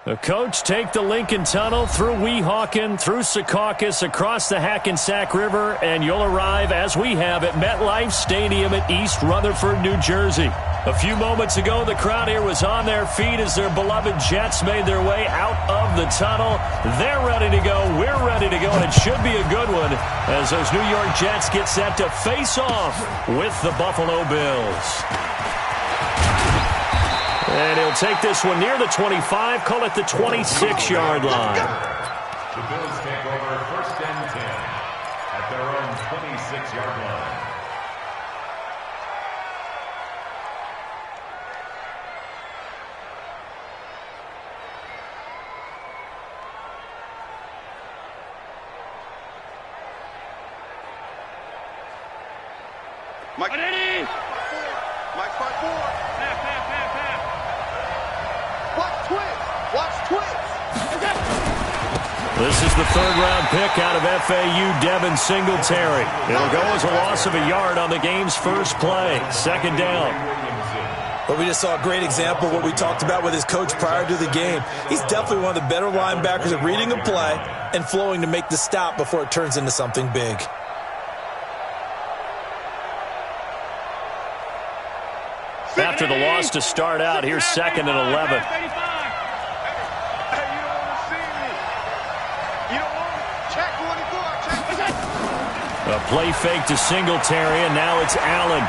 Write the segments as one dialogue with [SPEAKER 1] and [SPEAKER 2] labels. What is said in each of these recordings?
[SPEAKER 1] The coach take the Lincoln Tunnel through Weehawken, through Secaucus, across the Hackensack River, and you'll arrive, as we have, at MetLife Stadium at East Rutherford, New Jersey. A few moments ago, the crowd here was on their feet as their beloved Jets made their way out of the tunnel. They're ready to go. We're ready to go, and it should be a good one as those New York Jets get set to face off with the Buffalo Bills. And he'll take this one near the 25, call it the 26-yard line.
[SPEAKER 2] The Bills take over 1st and 10 at their own 26-yard line.
[SPEAKER 3] Mike. Mike 5-4. Watch twins. Watch twins.
[SPEAKER 1] This is the third-round pick out of FAU, Devin Singletary. It'll go as a loss of a yard on the game's first play. 2nd down.
[SPEAKER 4] Well, we just saw a great example of what we talked about with his coach prior to the game. He's definitely one of the better linebackers at reading a play and flowing to make the stop before it turns into something big.
[SPEAKER 1] After the loss to start out, here's 2nd and 11. A play fake to Singletary, and now it's Allen.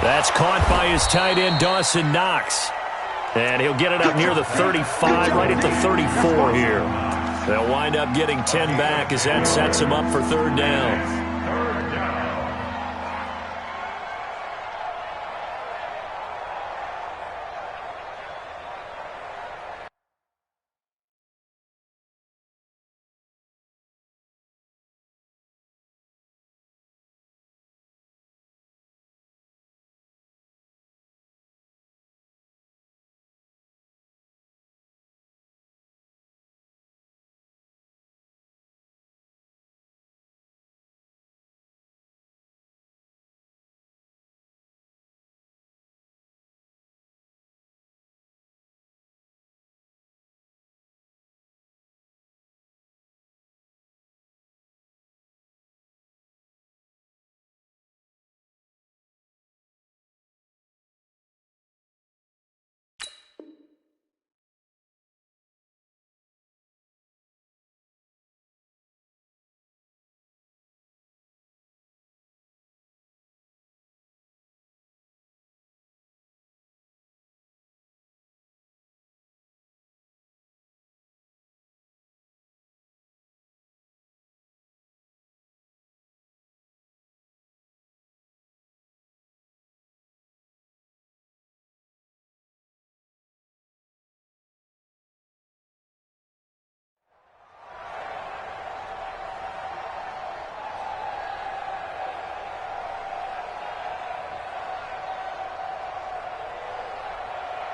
[SPEAKER 1] That's caught by his tight end, Dawson Knox. And he'll get it up near the 35, right at the 34 here. They'll wind up getting 10 back as that sets him up for 3rd down.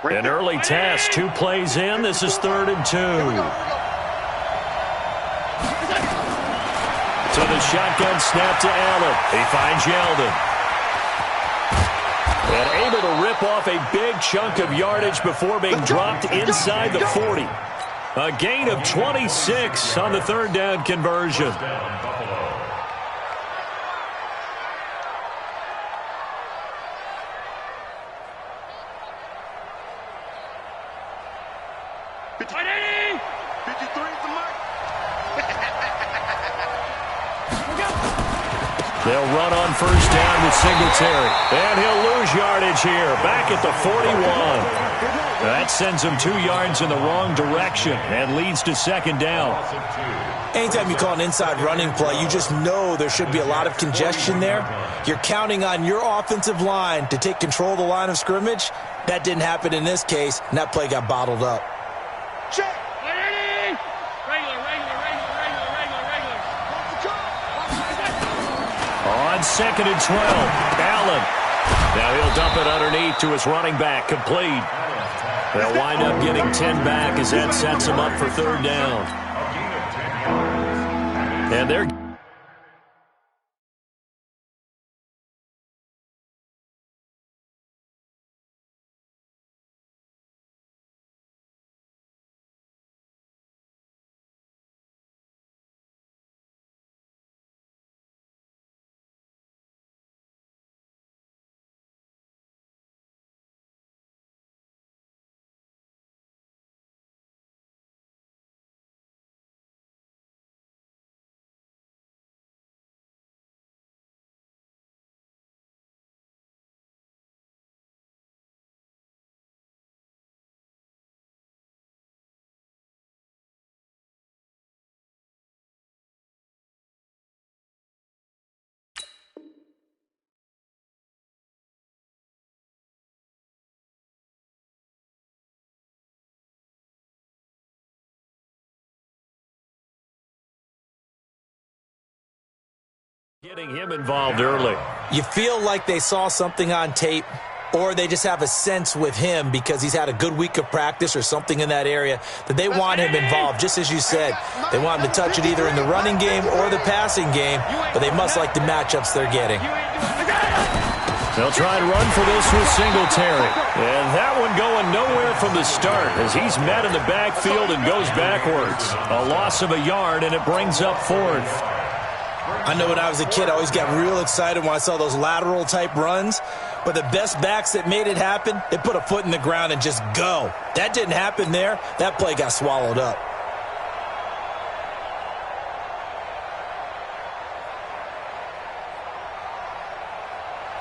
[SPEAKER 1] An early test, 2 plays in. This is 3rd and 2. To the shotgun snap to Allen. He finds Yeldon. And able to rip off a big chunk of yardage before being dropped inside the 40. A gain of 26 on the 3rd down conversion. They'll run on 1st down with Singletary. And he'll lose yardage here. Back at the 41. That sends him 2 yards in the wrong direction and leads to 2nd down.
[SPEAKER 4] Anytime you call an inside running play, you just know there should be a lot of congestion there. You're counting on your offensive line to take control of the line of scrimmage. That didn't happen in this case, and that play got bottled up.
[SPEAKER 3] Check.
[SPEAKER 1] On 2nd and 12, Allen. Now he'll dump it underneath to his running back, complete. They'll wind up getting 10 back as that sets him up for 3rd down. And they're Getting him involved early.
[SPEAKER 4] You feel like they saw something on tape, or they just have a sense with him because he's had a good week of practice or something in that area that they want him involved. Just as you said, they want him to touch it either in the running game or the passing game, but they must like the matchups they're getting.
[SPEAKER 1] They'll try and run for this with Singletary. And that one going nowhere from the start as he's met in the backfield and goes backwards. A loss of a yard, and it brings up fourth.
[SPEAKER 4] I know when I was a kid, I always got real excited when I saw those lateral-type runs. But the best backs that made it happen, they put a foot in the ground and just go. That didn't happen there. That play got swallowed up.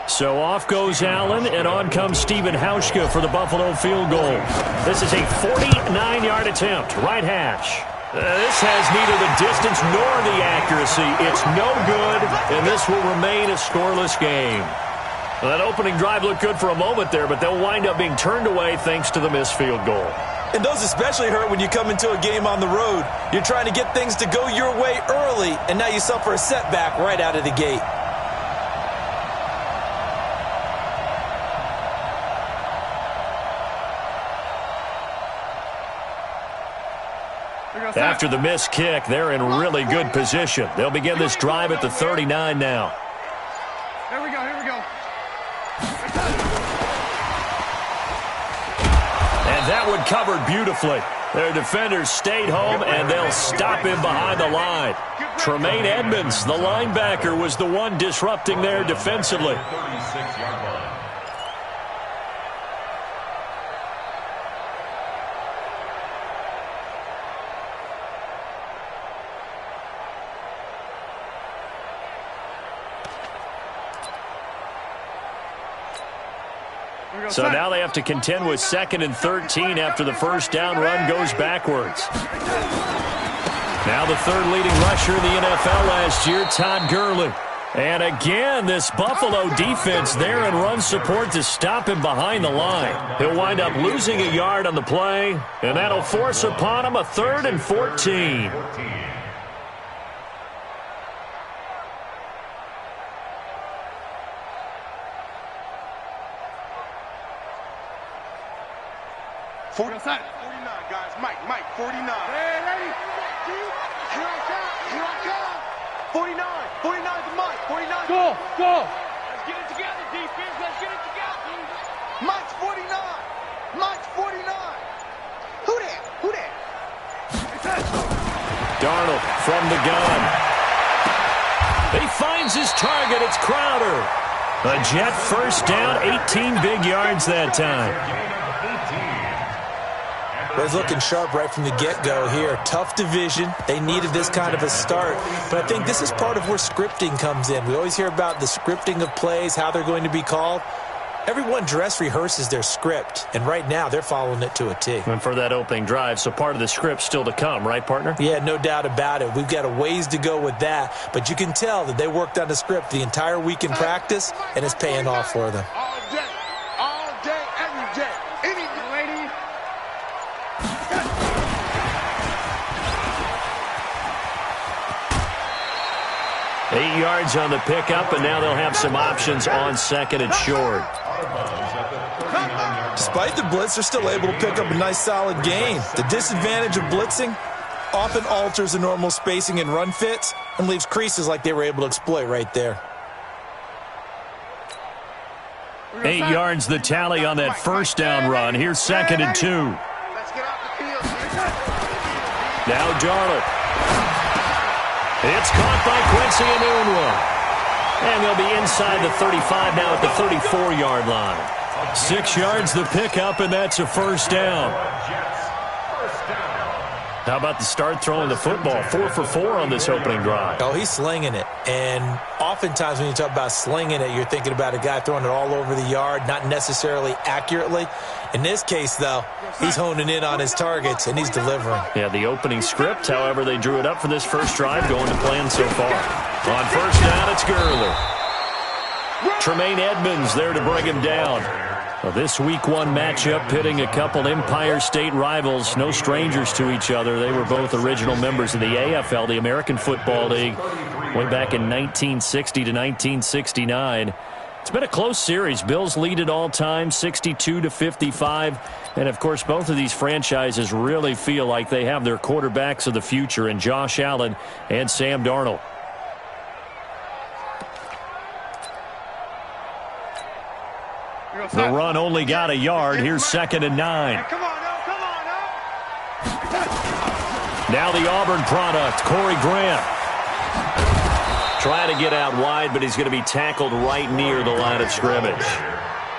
[SPEAKER 1] So off goes Allen, and on comes Stephen Hauschka for the Buffalo field goal. This is a 49-yard attempt, right hash. This has neither the distance nor the accuracy. It's no good, and this will remain a scoreless game. Well, that opening drive looked good for a moment there, but they'll wind up being turned away thanks to the missed field goal.
[SPEAKER 4] And those especially hurt when you come into a game on the road. You're trying to get things to go your way early, and now you suffer a setback right out of the gate.
[SPEAKER 1] After the missed kick, they're in really good position. They'll begin this drive at the 39 now.
[SPEAKER 3] Here we go.
[SPEAKER 1] And that one covered beautifully. Their defenders stayed home, and they'll stop him behind the line. Tremaine Edmonds, the linebacker, was the one disrupting there defensively.
[SPEAKER 2] 36-yard line.
[SPEAKER 1] So now they have to contend with 2nd and 13 after the first down run goes backwards. Now the third leading rusher in the NFL last year, Todd Gurley. And again, this Buffalo defense there in run support to stop him behind the line. He'll wind up losing a yard on the play, and that'll force upon him a 3rd and 14.
[SPEAKER 3] Outside. 49, guys. Mike, 49. Hey, ready? Here I come. 49 to Mike. 49. Go. Let's get it together, defense. Let's get it together. Mike's 49. Who that?
[SPEAKER 1] Darnold from the gun. He finds his target. It's Crowder. A Jet first down, 18 big yards that time.
[SPEAKER 4] Was looking sharp right from the get-go here. Tough division. They needed this kind of a start. But I think this is part of where scripting comes in. We always hear about the scripting of plays, how they're going to be called. Everyone dress rehearses their script, and right now they're following it to a T.
[SPEAKER 1] And for that opening drive, so part of the script still to come, right, partner?
[SPEAKER 4] Yeah, no doubt about it. We've got a ways to go with that, but you can tell that they worked on the script the entire week in practice, and it's paying off for them.
[SPEAKER 3] All day, every day. Any lady.
[SPEAKER 1] 8 yards on the pickup, and now they'll have some options on 2nd and short.
[SPEAKER 4] Despite the blitz, they're still able to pick up a nice solid gain. The disadvantage of blitzing often alters the normal spacing and run fits and leaves creases like they were able to exploit right there.
[SPEAKER 1] 8 yards the tally on that first down run. Here's 2nd and 2.
[SPEAKER 3] Let's get off the field.
[SPEAKER 1] Now Darnold. It's caught by Quincy Enunwa. And they'll be inside the 35 now at the 34-yard line. 6 yards the pickup, and that's a first down. How about the start throwing the football? 4 for 4 on this opening drive.
[SPEAKER 4] Oh, he's slinging it. And oftentimes when you talk about slinging it, you're thinking about a guy throwing it all over the yard, not necessarily accurately. In this case, though, he's honing in on his targets, and he's delivering.
[SPEAKER 1] Yeah, the opening script, however, they drew it up for this first drive, going to plan so far. On first down, it's Gurley. Tremaine Edmonds there to bring him down. Well, this Week 1 matchup pitting a couple Empire State rivals, no strangers to each other. They were both original members of the AFL, the American Football League. way back in 1960 to 1969. It's been a close series. Bills lead it all time, 62-55. And, of course, both of these franchises really feel like they have their quarterbacks of the future in Josh Allen and Sam Darnold. The run only got a yard. Here's 2nd and 9. Now the Auburn product, Corey Graham. Trying to get out wide, but he's going to be tackled right near the line of scrimmage.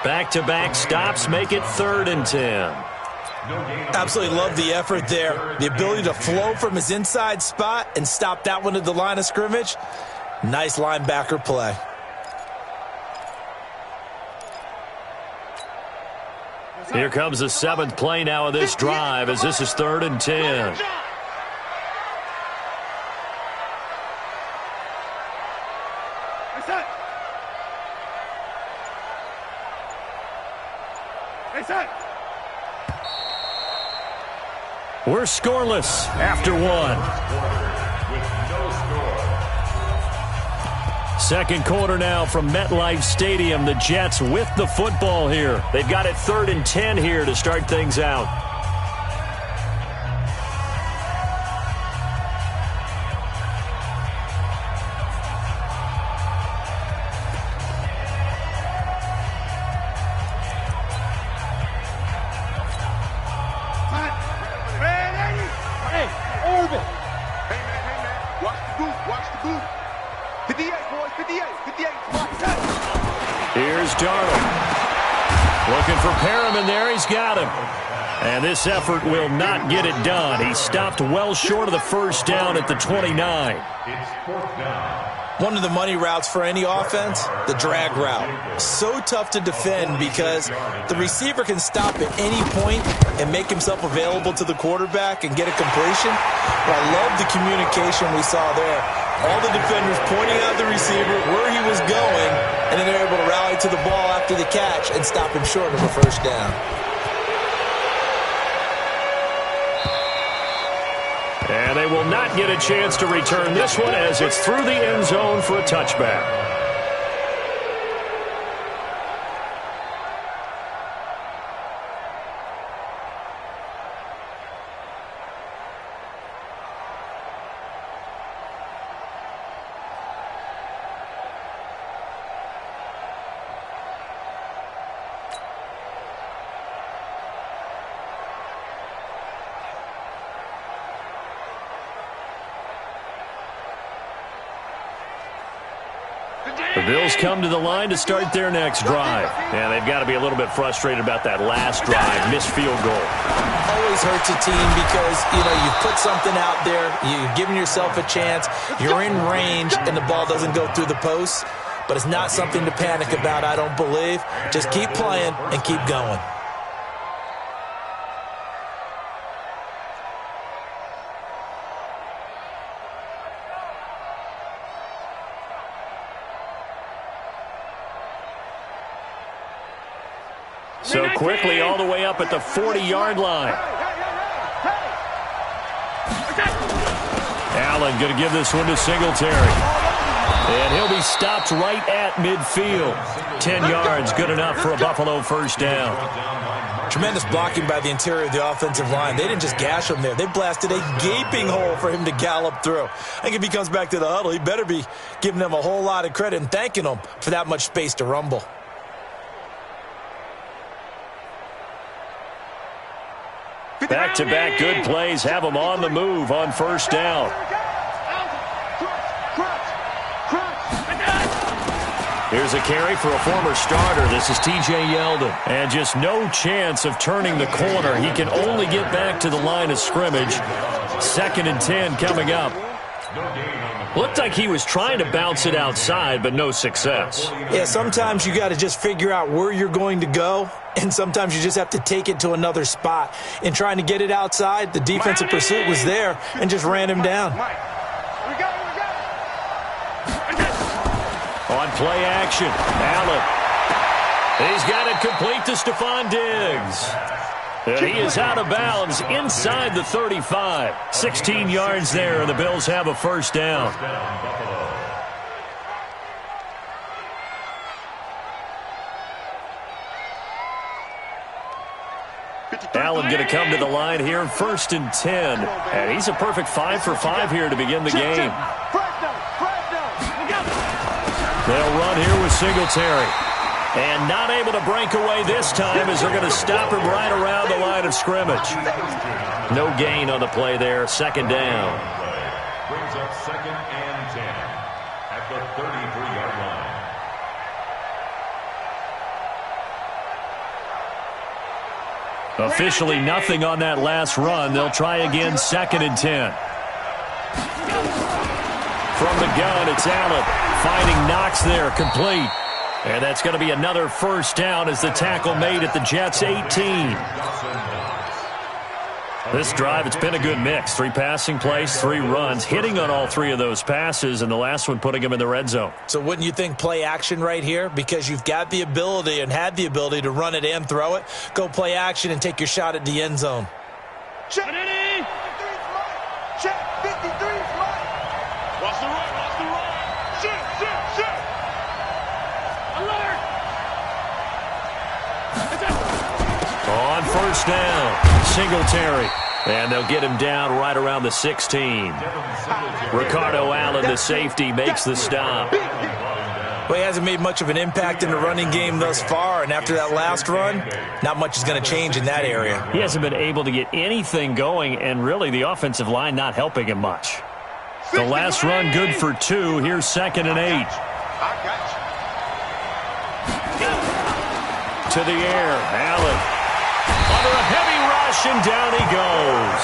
[SPEAKER 1] Back-to-back stops make it 3rd and 10.
[SPEAKER 4] Absolutely love the effort there. The ability to flow from his inside spot and stop that one at the line of scrimmage. Nice linebacker play.
[SPEAKER 1] Here comes the 7th play now of this drive as this is 3rd and 10. We're scoreless after 1. Second quarter now from MetLife Stadium. The Jets with the football here. They've got it 3rd and 10 here to start things out. Here's Darnold. Looking for Perriman there. He's got him. And this effort will not get it done. He stopped well short of the first down at the 29.
[SPEAKER 2] It's 4th down.
[SPEAKER 4] One of the money routes for any offense, the drag route. So tough to defend because the receiver can stop at any point and make himself available to the quarterback and get a completion. But I love the communication we saw there. All the defenders pointing out the receiver, where he was going, and then they're able to rally to the ball after the catch and stop him short of a first down.
[SPEAKER 1] And they will not get a chance to return this one as it's through the end zone for a touchback. The Bills come to the line to start their next drive. And they've got to be a little bit frustrated about that last drive, missed field goal.
[SPEAKER 4] Always hurts a team because, you've put something out there, you've given yourself a chance, you're in range, and the ball doesn't go through the posts. But it's not something to panic about, I don't believe. Just keep playing and keep going.
[SPEAKER 1] So quickly all the way up at the 40-yard line. Allen going to give this one to Singletary. And he'll be stopped right at midfield. 10 yards, good enough for a Buffalo first down.
[SPEAKER 4] Tremendous blocking by the interior of the offensive line. They didn't just gash him there. They blasted a gaping hole for him to gallop through. I think if he comes back to the huddle, he better be giving them a whole lot of credit and thanking them for that much space to rumble.
[SPEAKER 1] Back-to-back good plays have them on the move on first down. Here's a carry for a former starter. This is T.J. Yeldon. And just no chance of turning the corner. He can only get back to the line of scrimmage. 2nd and 10 coming up. Looked like he was trying to bounce it outside, but no success.
[SPEAKER 4] Yeah, sometimes you got to just figure out where you're going to go, and sometimes you just have to take it to another spot. In trying to get it outside, the defensive pursuit was there and just ran him down.
[SPEAKER 1] On play action, Allen. He's got it complete to Stephon Diggs. And he is out of bounds inside the 35. 16 yards there, and the Bills have a first down. Allen going to come to the line here, 1st and 10. And he's a perfect 5 for 5 here to begin the game. They'll run here with Singletary. And not able to break away this time as they're going to stop him right around the line of scrimmage. No gain on the play there, 2nd down.
[SPEAKER 2] Brings up 2nd and 10 at the 33-yard line.
[SPEAKER 1] Officially nothing on that last run. They'll try again, 2nd and 10. From the gun, it's Allen. Finding Knox there, complete. And that's going to be another 1st down as the tackle made at the Jets' 18. This drive, it's been a good mix. 3 passing plays, 3 runs, hitting on all 3 of those passes, and the last one putting him in the red zone.
[SPEAKER 4] So wouldn't you think play action right here? Because you've got the ability and had the ability to run it and throw it. Go play action and take your shot at the end zone.
[SPEAKER 3] Check. 53 is mine. Check. 53 is mine. Watch the run. Watch the run. Check. Alert.
[SPEAKER 1] On 1st down, Singletary. And they'll get him down right around the 16. Ricardo Allen, the safety, makes the stop.
[SPEAKER 4] Well, he hasn't made much of an impact in the running game thus far, and after that last run, not much is going to change in that area.
[SPEAKER 1] He hasn't been able to get anything going, and really the offensive line not helping him much. The last run good for 2. Here's 2nd and 8. To the air, Allen. Under a heavy rush, and down he goes.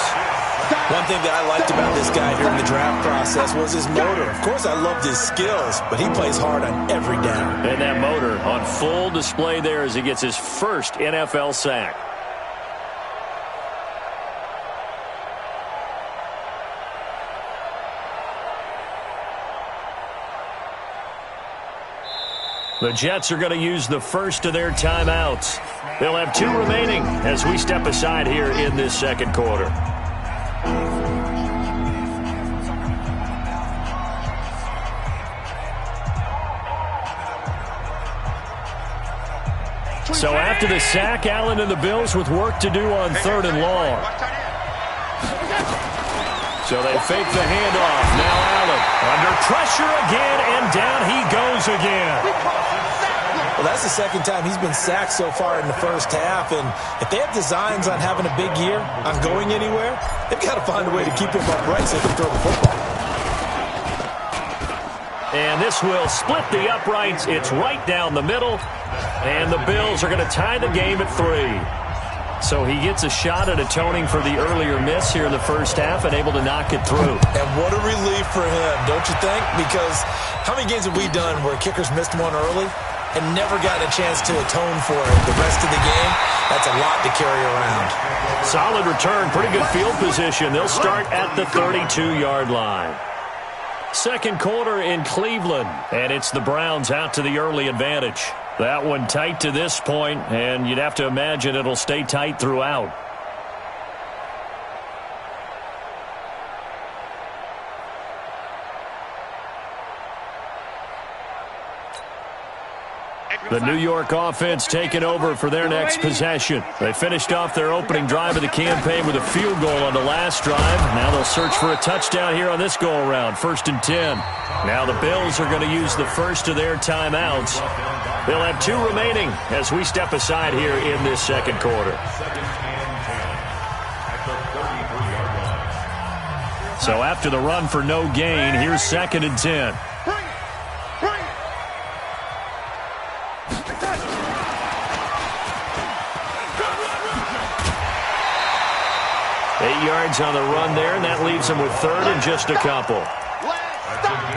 [SPEAKER 4] One thing that I liked about this guy during the draft process was his motor. Of course, I loved his skills, but he plays hard on every down.
[SPEAKER 1] And that motor on full display there as he gets his first NFL sack. The Jets are going to use the first of their timeouts. They'll have 2 remaining as we step aside here in this 2nd quarter. So after the sack, Allen and the Bills with work to do on 3rd and long. So they fake the handoff. Now Allen under pressure again, and down he goes again.
[SPEAKER 4] Well, that's the 2nd time he's been sacked so far in the first half, and if they have designs on having a big year, on going anywhere, they've got to find a way to keep him upright so they can throw the football.
[SPEAKER 1] And this will split the uprights. It's right down the middle, and the Bills are going to tie the game at 3. So he gets a shot at atoning for the earlier miss here in the first half and able to knock it through.
[SPEAKER 4] And what a relief for him, don't you think? Because how many games have we done where kickers missed one early and never got a chance to atone for it the rest of the game? That's a lot to carry around.
[SPEAKER 1] Solid return, pretty good field position. They'll start at the 32-yard line. 2nd quarter in Cleveland, and it's the Browns out to the early advantage. That one tight to this point, and you'd have to imagine it'll stay tight throughout. The New York offense taking over for their next possession. They finished off their opening drive of the campaign with a field goal on the last drive. Now they'll search for a touchdown here on this go-around, 1st and 10. Now the Bills are going to use the first of their timeouts. They'll have 2 remaining as we step aside here in this 2nd quarter. So after the run for no gain, here's 2nd and 10. 8 yards on the run there, and that leaves them with 3rd and just a couple.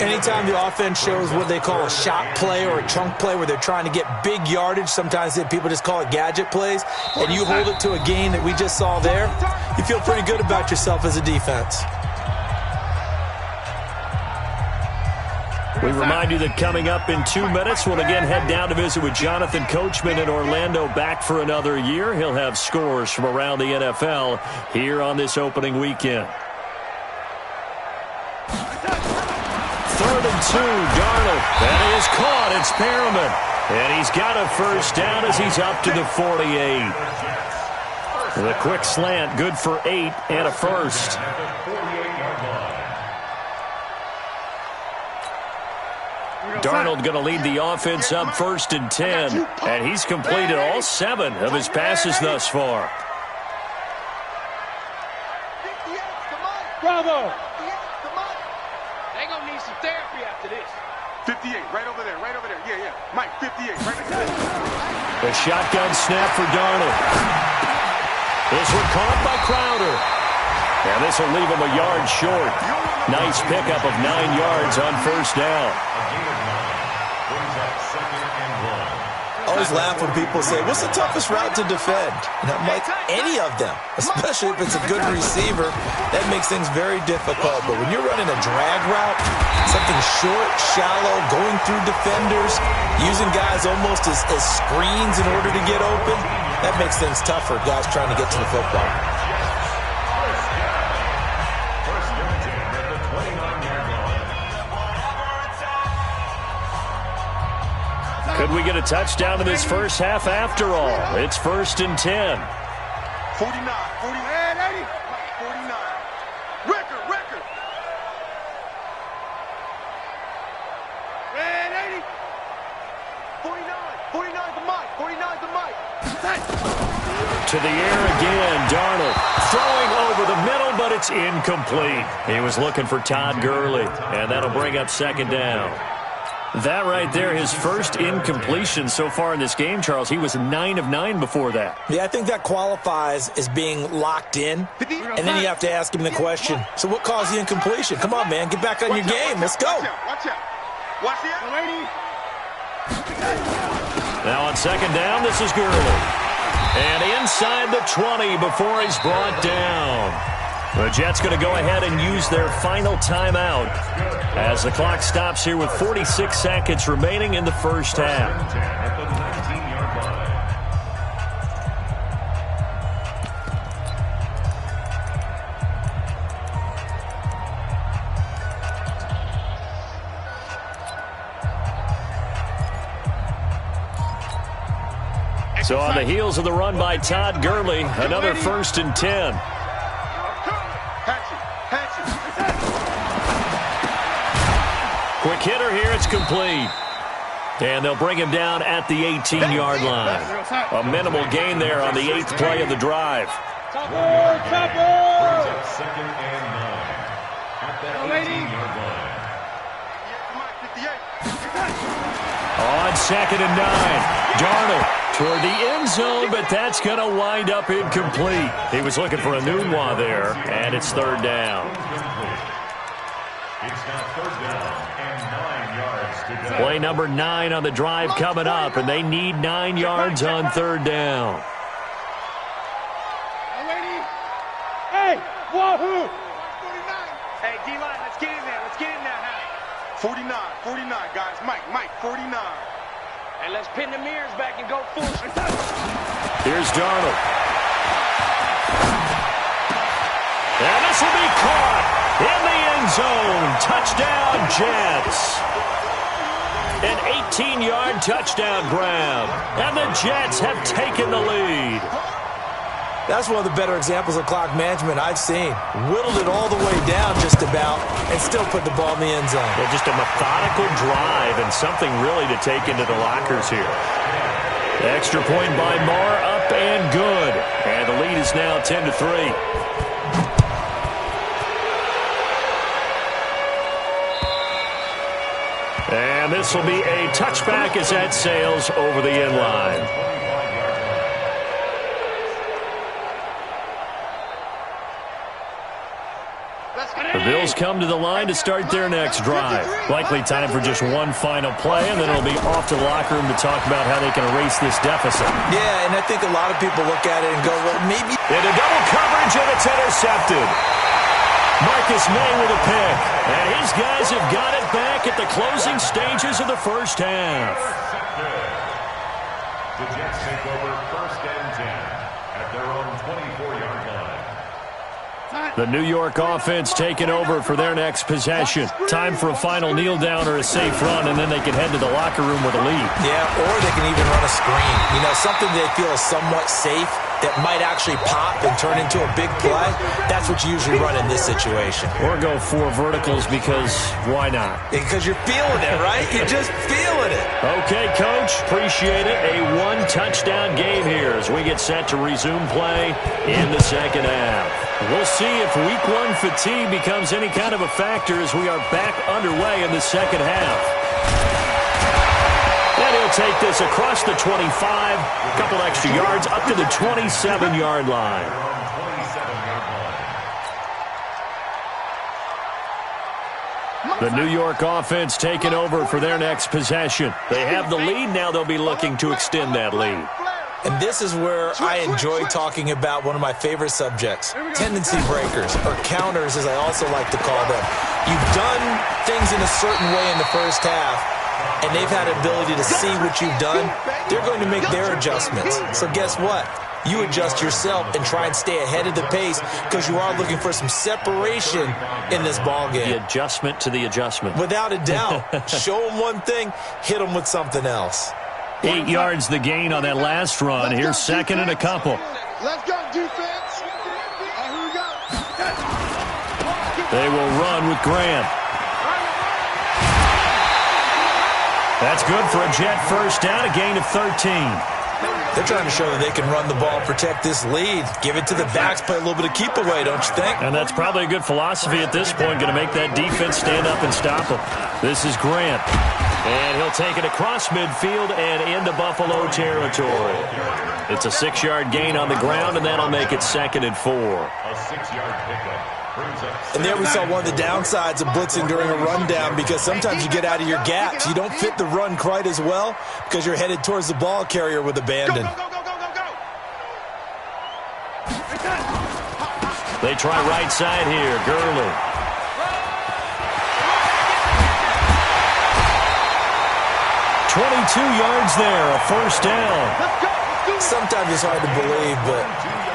[SPEAKER 4] Anytime the offense shows what they call a shot play or a chunk play where they're trying to get big yardage, sometimes people just call it gadget plays, and you hold it to a gain that we just saw there, you feel pretty good about yourself as a defense.
[SPEAKER 1] We remind you that coming up in 2 minutes, we'll again head down to visit with Jonathan Coachman in Orlando, back for another year. He'll have scores from around the NFL here on this opening weekend. 3rd and 2, Darnold. That is caught. It's Perriman. And he's got a first down as he's up to the 48. The quick slant, good for 8 and a first. Darnold going to lead the offense up 1st and 10, and he's completed all 7 of his passes thus far.
[SPEAKER 3] Bravo! They're going to need some therapy after this. 58, right over there, right over there. Yeah, yeah. Mike, 58, right over there.
[SPEAKER 1] A shotgun snap for Darnold. This one caught by Crowder. And this will leave him a yard short. Nice pickup of 9 yards on 1st down.
[SPEAKER 4] I always laugh when people say, what's the toughest route to defend? And I'm like, any of them, especially if it's a good receiver. That makes things very difficult. But when you're running a drag route, something short, shallow, going through defenders, using guys almost as screens in order to get open, that makes things tougher, guys trying to get to the football.
[SPEAKER 1] Could we get a touchdown in this first half after all? It's 1st and 10.
[SPEAKER 3] 49, 49, 49. Record. Red 80. 49 to Mike, 49 to Mike.
[SPEAKER 1] To the air again, Darnold throwing over the middle, but it's incomplete. He was looking for Todd Gurley, and that'll bring up 2nd down. That right there, his first incompletion so far in this game, Charles. He was 9 of 9 before that.
[SPEAKER 4] Yeah, I think that qualifies as being locked in. And then you have to ask him the question, so what caused the incompletion? Come on, man, get back on your game. Let's go.
[SPEAKER 3] Watch out. Watch out.
[SPEAKER 1] Now on 2nd down, this is Gurley. And inside the 20 before he's brought down. The Jets going to go ahead and use their final timeout as the clock stops here with 46 seconds remaining in the first half. So on the heels of the run by Todd Gurley, another 1st and 10. Quick hitter here, it's complete. And they'll bring him down at the 18-yard line. A minimal gain there on the 8th play of the drive.
[SPEAKER 2] Brings up 2nd and 9 at the 18-yard line.
[SPEAKER 1] On 2nd and 9, Darnold toward the end zone, but that's going to wind up incomplete. He was looking for a Nunwa there, and it's 3rd down.
[SPEAKER 2] It's now 3rd down and 9 yards to go.
[SPEAKER 1] Play number 9 on the drive coming up, and they need 9 yards on 3rd down.
[SPEAKER 3] Hey, wahoo! 49. Hey, D-line, let's get in there. Let's get in there, huh? 49, guys. Mike, 49. And let's pin the mirrors back and go full.
[SPEAKER 1] Here's Darnold. And this will be caught in the end zone. Touchdown, Jets. An 18-yard touchdown grab. And the Jets have taken the lead.
[SPEAKER 4] That's one of the better examples of clock management I've seen. Whittled it all the way down just about and still put the ball in the end zone.
[SPEAKER 1] Yeah, just a methodical drive and something really to take into the lockers here. Extra point by Marr, up and good. And the lead is now 10-3. And this will be a touchback as that sails over the end line. The Bills come to the line to start their next drive. Likely time for just one final play, and then it'll be off to the locker room to talk about how they can erase this deficit.
[SPEAKER 4] Yeah, and I think a lot of people look at it and go, well, maybe.
[SPEAKER 1] Into double coverage, and it's intercepted. Marcus May with a pick. And his guys have got it back at the closing stages of the first half.
[SPEAKER 2] The Jets take over 1st and 10 at their own 24-yard line.
[SPEAKER 1] The New York offense taking over for their next possession. Time for a final kneel down or a safe run, and then they can head to the locker room with a lead.
[SPEAKER 4] Yeah, or they can even run a screen. You know, something they feel is somewhat safe that might actually pop and turn into a big play. That's what you usually run in this situation.
[SPEAKER 1] Or go 4 verticals because why not?
[SPEAKER 4] Because you're feeling it, right? You're just feeling it.
[SPEAKER 1] Okay, Coach. Appreciate it. A 1-touchdown game here as we get set to resume play in the second half. We'll see if Week 1 fatigue becomes any kind of a factor as we are back underway in the second half. And he'll take this across the 25, a couple extra yards up to the 27-yard line. The New York offense taking over for their next possession. They have the lead. Now they'll be looking to extend that lead.
[SPEAKER 4] And this is where I enjoy talking about one of my favorite subjects, tendency breakers, or counters as I also like to call them. You've done things in a certain way in the first half, and they've had the ability to see what you've done. They're going to make their adjustments. So guess what? You adjust yourself and try and stay ahead of the pace because you are looking for some separation in this ball game.
[SPEAKER 1] The adjustment to the adjustment.
[SPEAKER 4] Without a doubt. Show them one thing, hit them with something else.
[SPEAKER 1] 8 yards the gain on that last run. Here's second and a couple.
[SPEAKER 3] Let's go, defense. Here we go.
[SPEAKER 1] They will run with Grant. That's good for a Jet first down, a gain of 13.
[SPEAKER 4] They're trying to show that they can run the ball, protect this lead. Give it to the backs, play a little bit of keep away, don't you think?
[SPEAKER 1] And that's probably a good philosophy at this point, going to make that defense stand up and stop them. This is Grant. And he'll take it across midfield and into Buffalo territory. It's a 6-yard gain on the ground, and that'll make it second and 4.
[SPEAKER 2] A 6-yard pickup.
[SPEAKER 4] And there we saw one of the downsides of blitzing during a rundown because sometimes you get out of your gaps. You don't fit the run quite as well because you're headed towards the ball carrier with abandon.
[SPEAKER 1] They try right side here. Gurley. .22 yards there, a first down.
[SPEAKER 4] Sometimes it's hard to believe, but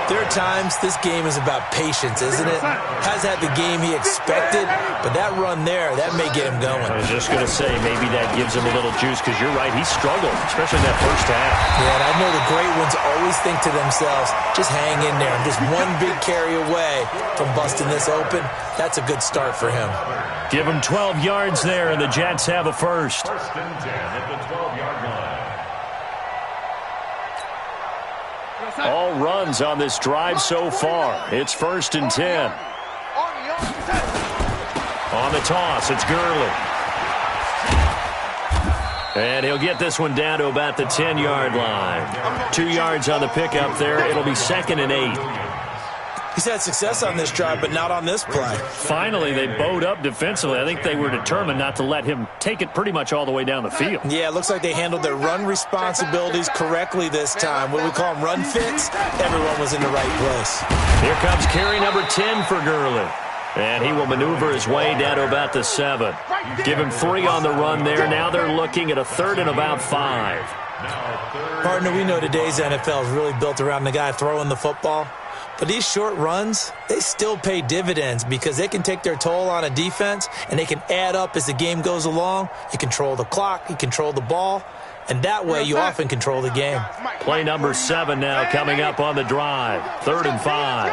[SPEAKER 4] there are times this game is about patience, isn't it? Hasn't had the game he expected, but that run there, that may get him going.
[SPEAKER 1] I was just going to say, maybe that gives him a little juice because you're right, he struggled, especially in that first half.
[SPEAKER 4] Yeah, and I know the great ones always think to themselves, just hang in there. I'm just one big carry away from busting this open. That's a good start for him.
[SPEAKER 1] Give him 12 yards there, and the Jets have a first.
[SPEAKER 2] First and 10 at the 12-yard line.
[SPEAKER 1] All runs on this drive so far. It's first and 10. On the toss, it's Gurley. And he'll get this one down to about the 10-yard line. 2 yards on the pickup there. It'll be second and 8.
[SPEAKER 4] He's had success on this drive, but not on this play.
[SPEAKER 1] Finally, they bowed up defensively. I think they were determined not to let him take it pretty much all the way down the field.
[SPEAKER 4] Yeah, it looks like they handled their run responsibilities correctly this time. What we call them run fits, everyone was in the right place.
[SPEAKER 1] Here comes carry number 10 for Gurley. And he will maneuver his way down to about the 7. Give him 3 on the run there. Now they're looking at a third and about 5.
[SPEAKER 4] Partner, we know today's NFL is really built around the guy throwing the football. But these short runs, they still pay dividends because they can take their toll on a defense and they can add up as the game goes along. You control the clock, you control the ball, and that way you often control the game.
[SPEAKER 1] Play number 7 now coming up on the drive. 3rd and 5.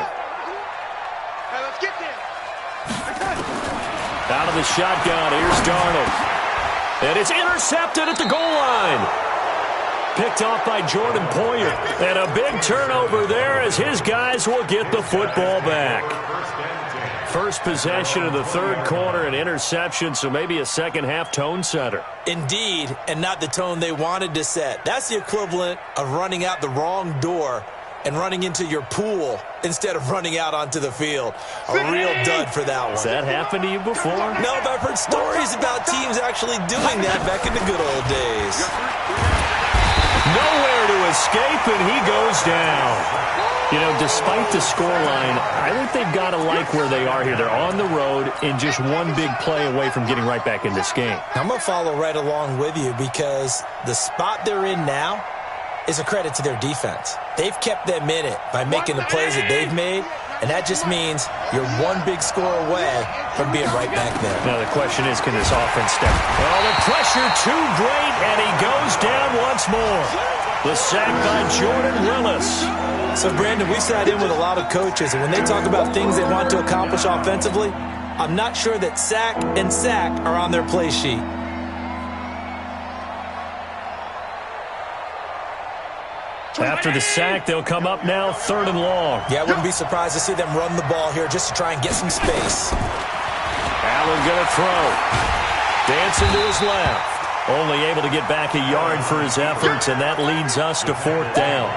[SPEAKER 1] Out of the shotgun, here's Darnold. And it's intercepted at the goal line. Picked off by Jordan Poyer. And a big turnover there as his guys will get the football back. First possession of the third quarter, an interception, so maybe a second-half tone setter.
[SPEAKER 4] Indeed, and not the tone they wanted to set. That's the equivalent of running out the wrong door and running into your pool instead of running out onto the field. A real dud for that one.
[SPEAKER 1] Has that happened to you before?
[SPEAKER 4] No, but I've heard stories about teams actually doing that back in the good old days.
[SPEAKER 1] Nowhere to escape, and he goes down. You know, despite the scoreline, I think they've got to like where they are here. They're on the road and just one big play away from getting right back in this game.
[SPEAKER 4] I'm going to follow right along with you because the spot they're in now is a credit to their defense. They've kept them in it by making the plays that they've made, and that just means you're one big score away from being right back there.
[SPEAKER 1] Now the question is, can this offense step? Well, the pressure too great, and he goes down once more. The sack by Jordan Willis.
[SPEAKER 4] So, Brandon, we sat in with a lot of coaches, and when they talk about things they want to accomplish offensively, I'm not sure that sack and sack are on their play sheet.
[SPEAKER 1] After the sack, they'll come up now 3rd and long.
[SPEAKER 4] Yeah, I wouldn't be surprised to see them run the ball here just to try and get some space.
[SPEAKER 1] Allen going to throw. Dancing to his left. Only able to get back a yard for his efforts, and that leads us to 4th down.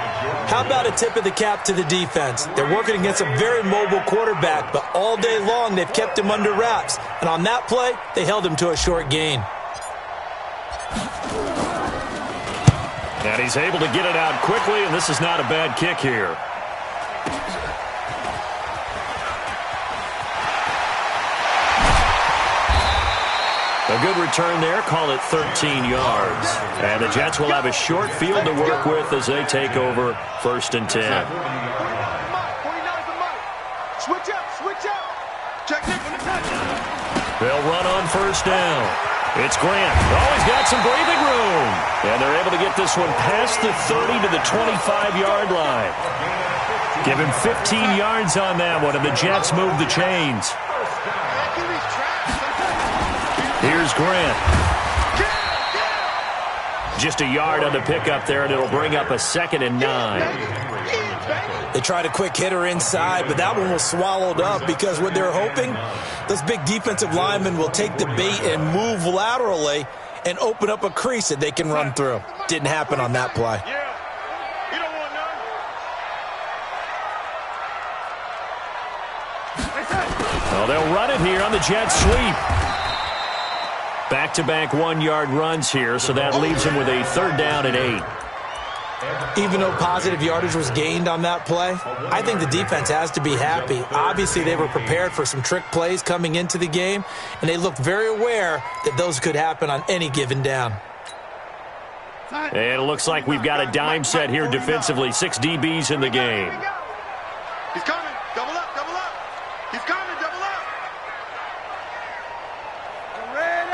[SPEAKER 4] How about a tip of the cap to the defense? They're working against a very mobile quarterback, but all day long they've kept him under wraps. And on that play, they held him to a short gain.
[SPEAKER 1] And he's able to get it out quickly, and this is not a bad kick here. A good return there, call it 13 yards. And the Jets will have a short field to work with as they take over 1st and 10.
[SPEAKER 3] Switch up. Check Nick on the touch.
[SPEAKER 1] They'll run on 1st down. It's Grant. Oh, he's got some breathing room. And they're able to get this one past the 30 to the 25-yard line. Give him 15 yards on that one, and the Jets move the chains. Here's Grant. Just a yard on the pickup there, and it'll bring up a 2nd and 9.
[SPEAKER 4] They tried a quick hitter inside, but that one was swallowed up because what they're hoping, those big defensive linemen will take the bait and move laterally and open up a crease that they can run through. Didn't happen on that play.
[SPEAKER 1] Well, they'll run it here on the jet sweep. Back-to-back 1-yard runs here, so that leaves him with a 3rd down and 8.
[SPEAKER 4] Even though positive yardage was gained on that play, I think the defense has to be happy. Obviously, they were prepared for some trick plays coming into the game, and they looked very aware that those could happen on any given down.
[SPEAKER 1] And it looks like we've got a dime set here defensively. 6 DBs in the game.
[SPEAKER 3] He's coming. Double up. He's coming. Double up. Red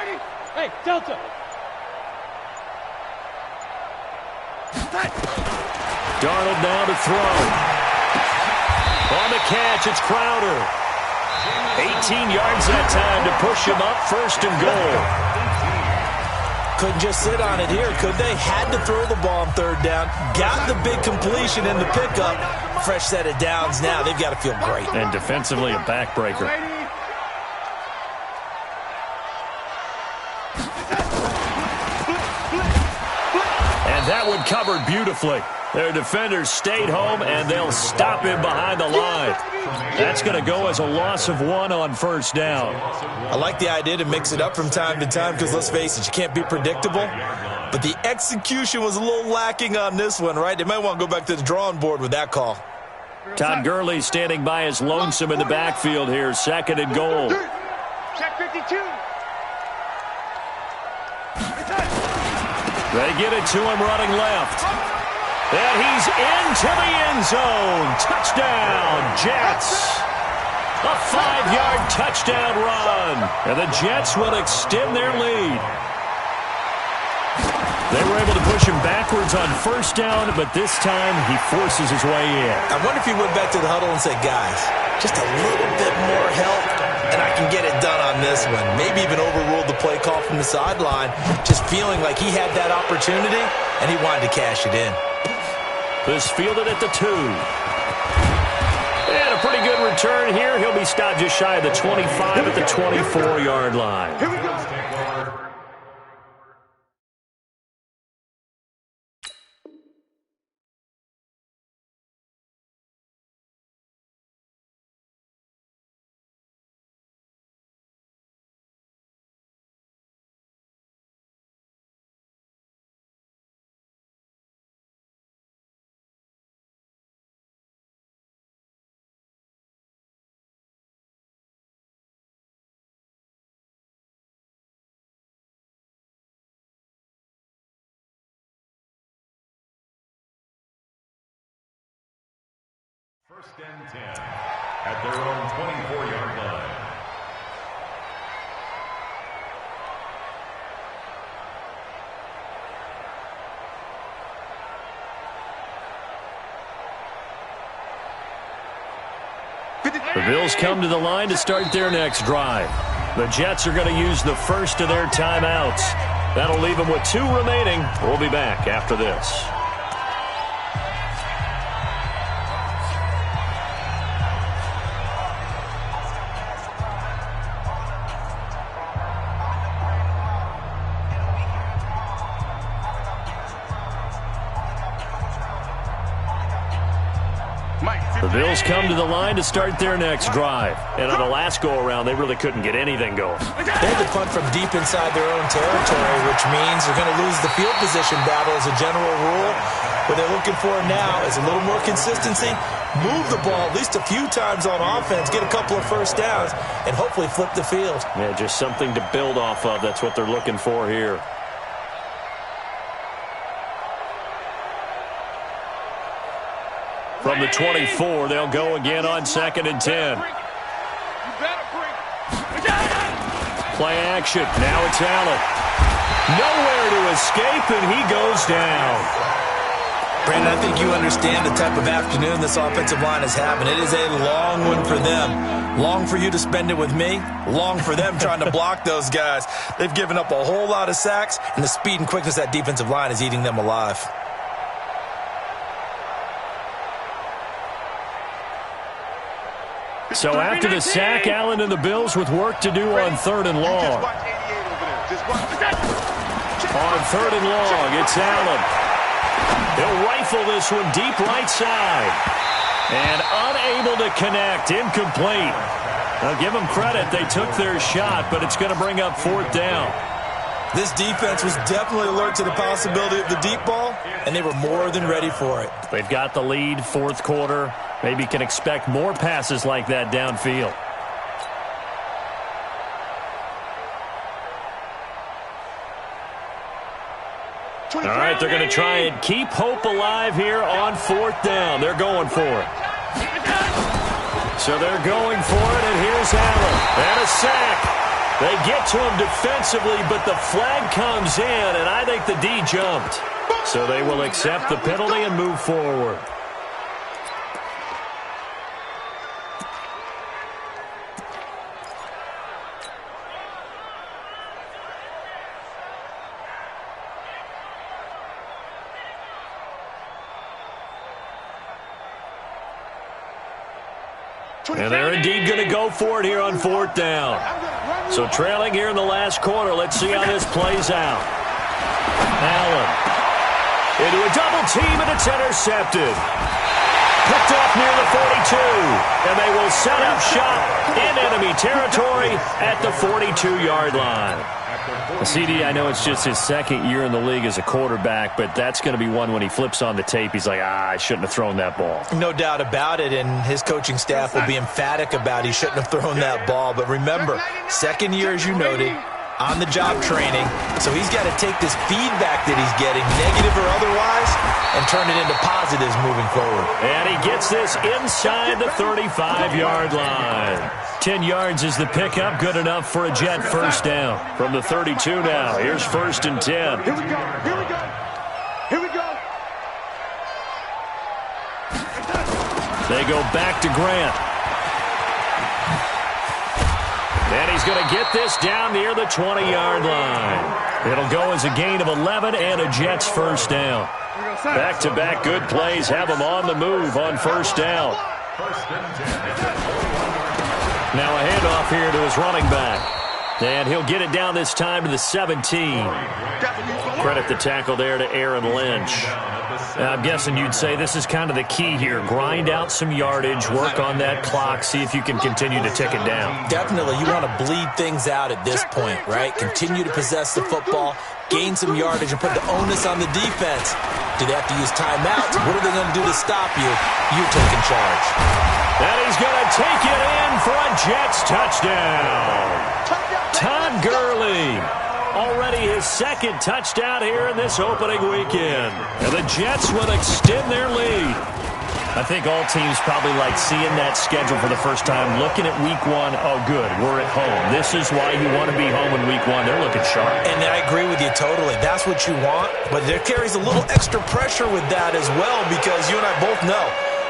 [SPEAKER 3] 80.
[SPEAKER 5] Hey, Delta.
[SPEAKER 1] Darnold now to throw. On the catch, it's Crowder. 18 yards that time to push him up 1st and goal.
[SPEAKER 4] Couldn't just sit on it here, could they? Had to throw the ball on 3rd down. Got the big completion in the pickup. Fresh set of downs now. They've got to feel great.
[SPEAKER 1] And defensively, a backbreaker. And that one covered beautifully. Their defenders stayed home, and they'll stop him behind the line. That's going to go as a loss of 1 on 1st down.
[SPEAKER 4] I like the idea to mix it up from time to time because, let's face it, you can't be predictable. But the execution was a little lacking on this one, right? They might want to go back to the drawing board with that call.
[SPEAKER 1] Todd Gurley standing by his lonesome in the backfield here. 2nd and goal.
[SPEAKER 3] Check 52.
[SPEAKER 1] They get it to him running left. And he's into the end zone. Touchdown, Jets. A 5-yard touchdown run. And the Jets will extend their lead. They were able to push him backwards on 1st down, but this time he forces his way in.
[SPEAKER 4] I wonder if he went back to the huddle and said, guys, just a little bit more help, and I can get it done on this one. Maybe even overruled the play call from the sideline, just feeling like he had that opportunity, and he wanted to cash it in.
[SPEAKER 1] This fielded at the 2. And a pretty good return here. He'll be stopped just shy of the 25 at the 24-yard line.
[SPEAKER 3] Here we go.
[SPEAKER 2] First and 10 at their own 24-yard line.
[SPEAKER 1] The Bills come to the line to start their next drive. The Jets are going to use the first of their timeouts. That'll leave them with 2 remaining. We'll be back after this. The Bills come to the line to start their next drive. And on the last go-around, they really couldn't get anything going.
[SPEAKER 4] They had to punt from deep inside their own territory, which means they're going to lose the field position battle as a general rule. What they're looking for now is a little more consistency, move the ball at least a few times on offense, get a couple of first downs, and hopefully flip the field.
[SPEAKER 1] Yeah, just something to build off of. That's what they're looking for here. From the 24, they'll go again on 2nd and 10. Play action. Now it's Allen. Nowhere to escape, and he goes down.
[SPEAKER 4] Brandon, I think you understand the type of afternoon this offensive line is having. It is a long one for them. Long for you to spend it with me. Long for them trying to block those guys. They've given up a whole lot of sacks, and the speed and quickness of that defensive line is eating them alive.
[SPEAKER 1] So after the sack, Allen and the Bills with work to do on 3rd and long. On 3rd and long, it's Allen. He'll rifle this one deep right side. And unable to connect, incomplete. I'll give them credit, they took their shot, but it's going to bring up 4th down.
[SPEAKER 4] This defense was definitely alert to the possibility of the deep ball, and they were more than ready for it.
[SPEAKER 1] They've got the lead, 4th quarter. Maybe can expect more passes like that downfield. All right, they're going to try and keep hope alive here on 4th down. They're going for it. So they're going for it, and here's Allen. And a sack. They get to him defensively, but the flag comes in, and I think the D jumped. So they will accept the penalty and move forward. And they're indeed going to go for it here on 4th down. So trailing here in the last quarter. Let's see how this plays out. Allen into a double team, and it's intercepted. Picked off near the 42. And they will set up shop in enemy territory at the 42-yard line. CD, I know it's just his 2nd year in the league as a quarterback, but that's going to be one when he flips on the tape. He's like, I shouldn't have thrown that ball.
[SPEAKER 4] No doubt about it, and his coaching staff will be emphatic about he shouldn't have thrown that ball. But remember, 2nd year, as you noted, on-the-job training. So he's got to take this feedback that he's getting, negative or otherwise, and turn it into positives moving forward.
[SPEAKER 1] And he gets this inside the 35-yard line. 10 yards is the pickup, good enough for a Jet first down. From the 32 now, here's 1st and 10.
[SPEAKER 3] Here we go, here we go, here we go.
[SPEAKER 1] They go back to Grant. And he's going to get this down near the 20-yard line. It'll go as a gain of 11 and a Jets first down. Back-to-back good plays have them on the move on 1st down. Now a handoff here to his running back. And he'll get it down this time to the 17. Credit the tackle there to Aaron Lynch. I'm guessing you'd say this is kind of the key here. Grind out some yardage, work on that clock, see if you can continue to tick it down.
[SPEAKER 4] Definitely. You want to bleed things out at this point, right? Continue to possess the football, gain some yardage, and put the onus on the defense. Do they have to use timeouts? What are they going to do to stop you? You're taking charge.
[SPEAKER 1] And he's going to take it in for a Jets touchdown. Todd Gurley. Already his 2nd touchdown here in this opening weekend. And the Jets will extend their lead. I think all teams probably like seeing that schedule for the first time, looking at week one. Oh, good, we're at home. This is why you want to be home in week one. They're looking sharp.
[SPEAKER 4] And I agree with you totally. That's what you want, but there carries a little extra pressure with that as well, because you and I both know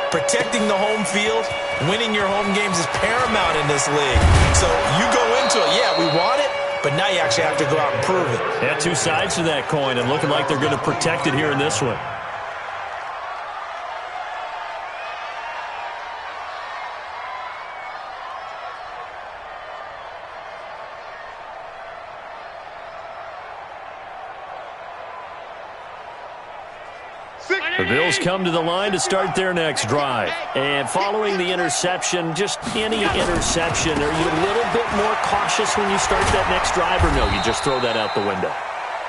[SPEAKER 4] protecting the home field, winning your home games is paramount in this league. So you go into it, yeah, we want it, but now you actually have to go out and prove it.
[SPEAKER 1] Yeah, two sides to that coin, and looking like they're going to protect it here in this one. The Bills come to the line to start their next drive. And following the interception, just any interception, are you a little bit more cautious when you start that next drive, or no, you just throw that out the window?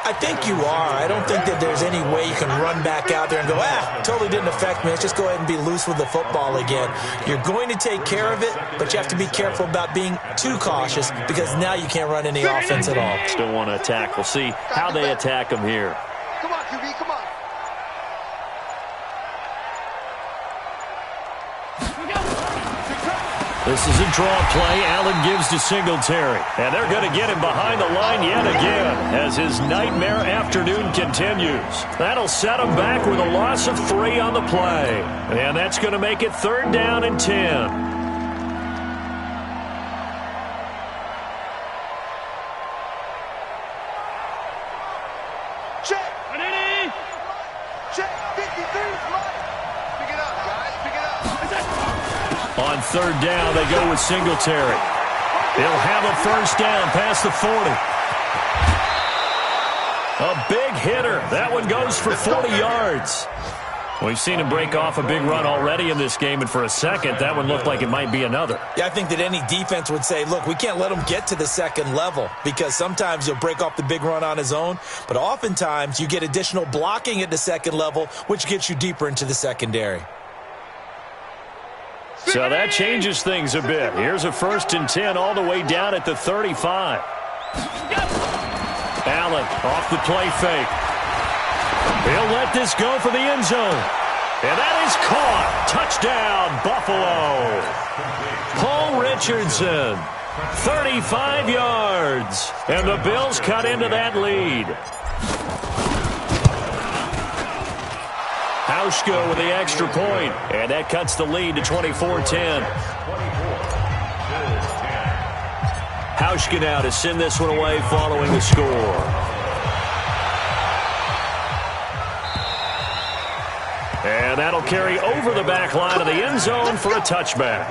[SPEAKER 4] I think you are. I don't think that there's any way you can run back out there and go, totally didn't affect me. Let's just go ahead and be loose with the football again. You're going to take care of it, but you have to be careful about being too cautious, because now you can't run any offense at all.
[SPEAKER 1] Still want to attack. We'll see how they attack them here.
[SPEAKER 3] Come on, QB, come on.
[SPEAKER 1] This is a draw play. Allen gives to Singletary. And they're going to get him behind the line yet again as his nightmare afternoon continues. That'll set him back with a loss of 3 on the play. And that's going to make it 3rd down and 10.
[SPEAKER 3] Check. Check. 53. Pick it up, guys. Pick it up.
[SPEAKER 1] On 3rd down, they go with Singletary. He'll have a 1st down past the 40. A big hitter. That one goes for 40 yards. We've seen him break off a big run already in this game, and for a second, that one looked like it might be another.
[SPEAKER 4] Yeah, I think that any defense would say, look, we can't let him get to the second level, because sometimes he'll break off the big run on his own, but oftentimes you get additional blocking at the second level, which gets you deeper into the secondary.
[SPEAKER 1] So that changes things a bit. Here's a 1st and 10 all the way down at the 35. Allen off the play fake. He'll let this go for the end zone. And that is caught. Touchdown, Buffalo. Paul Richardson, 35 yards. And the Bills cut into that lead. Hauschka with the extra point, and that cuts the lead to 24-10. Hauschka now to send this one away following the score. And that'll carry over the back line of the end zone for a touchback.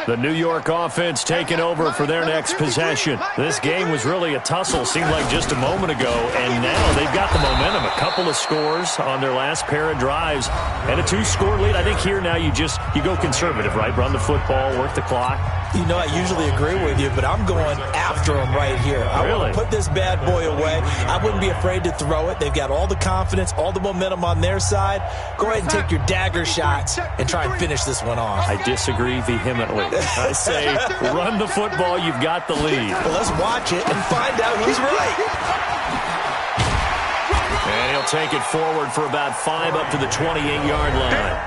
[SPEAKER 1] The New York offense taking over for their next possession. This game was really a tussle, seemed like just a moment ago, and now they've got the momentum. A couple of scores on their last pair of drives and a 2-score lead. I think here now you go conservative, right? Run the football, work the clock.
[SPEAKER 4] You know, I usually agree with you, but I'm going after him right here. I want to put this bad boy away. I wouldn't be afraid to throw it. They've got all the confidence, all the momentum on their side. Go ahead and take your dagger shots and try and finish this one off.
[SPEAKER 1] I disagree vehemently. I say run the football. You've got the lead.
[SPEAKER 4] Well, let's watch it and find out who's right.
[SPEAKER 1] And he'll take it forward for about 5 up to the 28-yard line.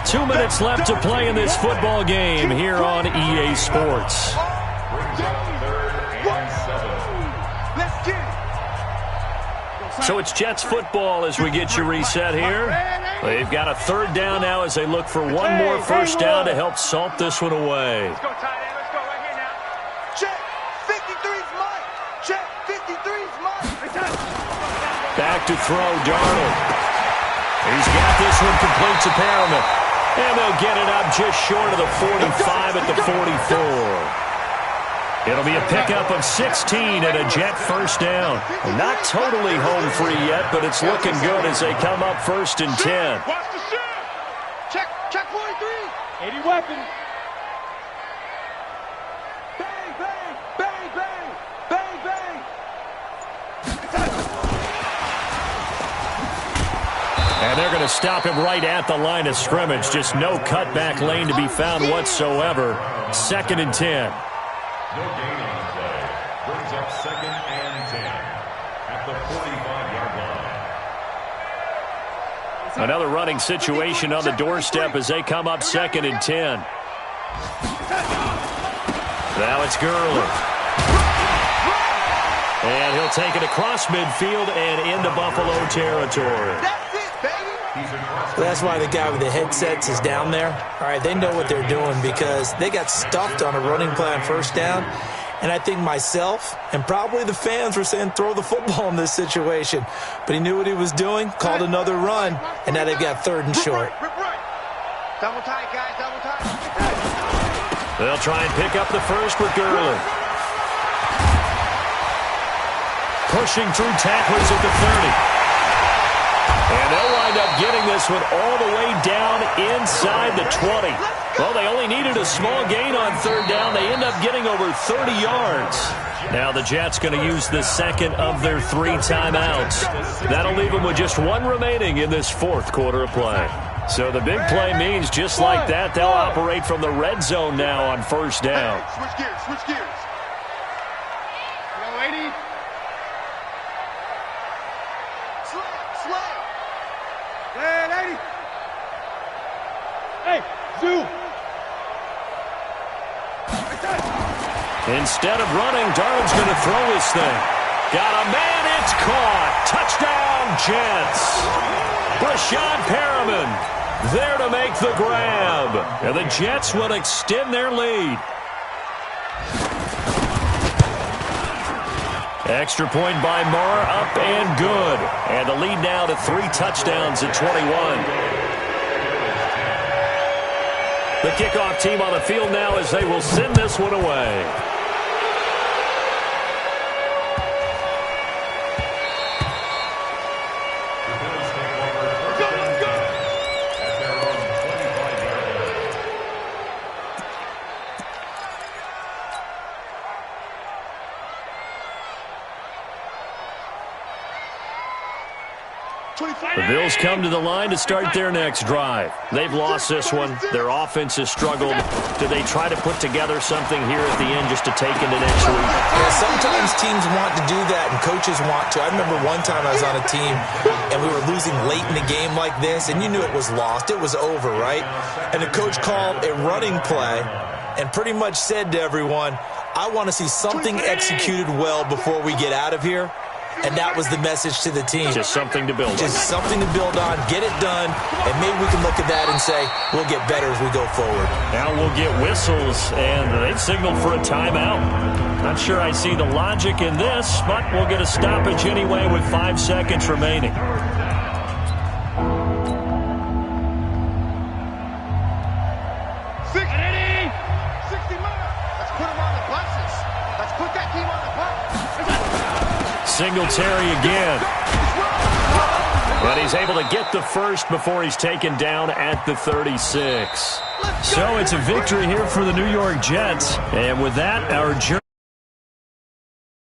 [SPEAKER 1] 2 minutes left to play in this football game here on EA Sports. So it's Jets football as we get you reset here. They've got a 3rd down now as they look for one more 1st down to help salt this one away.
[SPEAKER 3] Let's go, tight end. Let's go right here now. Check. 53's mine. Check. 53's mine.
[SPEAKER 1] Back to throw, Darnold. He's got this one complete to Perriman. And they'll get it up just short of the 45 at the 44. It'll be a pickup of 16 and a Jet 1st down. Not totally home free yet, but it's looking good as they come up 1st and 10.
[SPEAKER 3] Watch the shot. Check 43. 80 weapon. Bang, bang, bang, bang, bang, bang.
[SPEAKER 1] And they're going to stop him right at the line of scrimmage. Just no cutback lane to be found whatsoever. 2nd and 10.
[SPEAKER 2] No gain on the play. brings up 2nd and 10 at the 45-yard line.
[SPEAKER 1] Another running situation on the doorstep as they come up 2nd and 10. Now it's Gurley. And he'll take it across midfield and into Buffalo territory.
[SPEAKER 4] That's why the guy with the headsets is down there. All right, they know what they're doing because they got stuffed on a running play on 1st down. And I think myself and probably the fans were saying throw the football in this situation. But he knew what he was doing, called another run, and now they've got 3rd and short.
[SPEAKER 3] Double tight, guys, double tight.
[SPEAKER 1] They'll try and pick up the first with Gurley. Pushing through tacklers at the 30. And they'll wind up getting this one all the way down inside the 20. Well, they only needed a small gain on 3rd down. They end up getting over 30 yards. Now the Jets going to use the 2nd of their 3 timeouts. That'll leave them with just 1 remaining in this 4th quarter of play. So the big play means just like that, they'll operate from the red zone now on 1st down.
[SPEAKER 3] Switch gears, switch gears. Yo, lady. Slay. Hey, lady. Hey, Zoo.
[SPEAKER 1] Instead of running, Darnold's going to throw his thing. Got a man, it's caught. Touchdown, Jets. Brashad Perriman there to make the grab. And the Jets will extend their lead. Extra point by Marr, up and good. And the lead now to 3 touchdowns at 21. The kickoff team on the field now as they will send this one away. The Bills come to the line to start their next drive. They've lost this one. Their offense has struggled. Do they try to put together something here at the end just to take into next week?
[SPEAKER 4] Yeah, sometimes teams want to do that and coaches want to. I remember one time I was on a team and we were losing late in the game like this, and you knew it was lost. It was over, right? And the coach called a running play and pretty much said to everyone, I want to see something executed well before we get out of here. And that was the message to the team.
[SPEAKER 1] Just something to build on.
[SPEAKER 4] Just something to build on, get it done, and maybe we can look at that and say, we'll get better as we go forward.
[SPEAKER 1] Now we'll get whistles, and they've signaled for a timeout. Not sure I see the logic in this, but we'll get a stoppage anyway with 5 seconds remaining. Singletary again. But he's able to get the first before he's taken down at the 36. So it's a victory here for the New York Jets. And with that, our journey